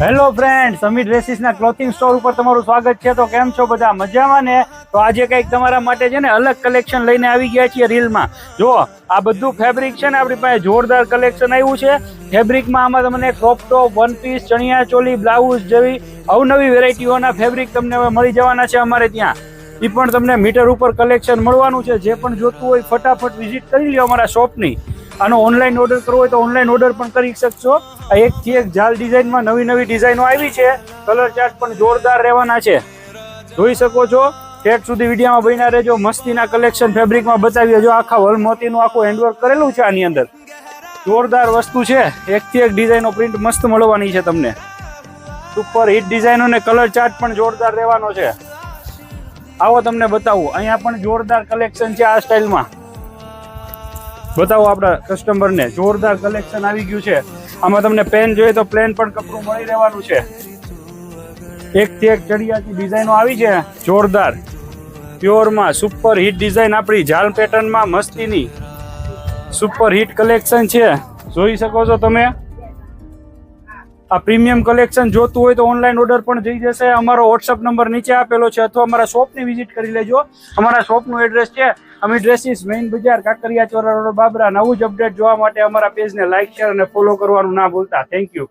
Hello friend, સમી ડ્રેસીસના clothing store ઉપર તમારું સ્વાગત છે. તો કેમ છો બધા? મજામાં ને? તો આજે કંઈક તમારા માટે છે ને અલગ કલેક્શન લઈને આવી ગયા છીએ રીલમાં. જો આ બધું ફેબ્રિક છે ને આપણી પાસે જોરદાર કલેક્શન આવ્યું છે. ફેબ્રિકમાં આમાં તમને ક્રોપ ટોપ, વન પીસ, ચણિયા ચોલી, બ્લાઉઝ જેવી અવનવી વેરાયટીઓના ફેબ્રિક તમને હવે મળી જવાના છે અમારે ત્યાં. એ પણ તમને મીટર ઉપર કલેક્શન મળવાનું છે. જે પણ જોતું હોય ફટાફટ વિઝિટ કરી લ્યો અમારા શોપની. આનો ઓનલાઈન ઓર્ડર કરવો હોય તો ઓનલાઈન ઓર્ડર પણ કરી શકશો. આ એકથી એક જાલ ડિઝાઇનમાં નવી નવી ડિઝાઇનો આવી છે. કલર ચાર્ટ પણ જોરદાર રહેવાના છે. જોઈ શકો છો. ઠેઠ સુધી વિડીયોમાં બન્યા રહેજો. મસ્તીના કલેક્શન ફેબ્રિકમાં બતાવીએ. જો આખા વલ મોતીનું આખું હેન્ડવર્ક કરેલું છે આની અંદર. જોરદાર વસ્તુ છે. એકથી એક ડિઝાઇનો પ્રિન્ટ મસ્ત મળવાની છે તમને. સુપર હિટ ડિઝાઇનો ને કલર ચાર્ટ પણ જોરદાર રહેવાનો છે. આવો તમને બતાવું. અહીંયા પણ જોરદાર કલેક્શન છે આ સ્ટાઇલમાં. બતાવો આપણા કસ્ટમરને. જોરદાર કલેક્શન આવી ગયું છે. આમાં તમને પેન જોઈએ તો પ્લેન પણ કપડું મળી રહેવાનું છે. એકથી એક ચડિયાતી ડિઝાઇનો આવી છે જોરદાર. પ્યોરમાં સુપર હિટ ડિઝાઇન આપણી જાલ પેટર્નમાં મસ્તીની સુપર હિટ કલેક્શન છે. જોઈ શકો છો તમે. આ પ્રીમિયમ કલેક્શન જોતું હોય તો ઓનલાઈન ઓર્ડર પણ જઈ જશે. અમારો વોટ્સઅપ નંબર નીચે આપેલો છે અથવા અમારા શોપની વિઝિટ કરી લેજો. અમારા શોપનું એડ્રેસ છે અમી ડ્રેસીસ, મેઇન બજાર, કાંકરિયા ચોરા રોડ, બાબરા. નવું જ અપડેટ જોવા માટે અમારા પેજને લાઇક, શેર અને ફોલો કરવાનું ના ભૂલતા. Thank you.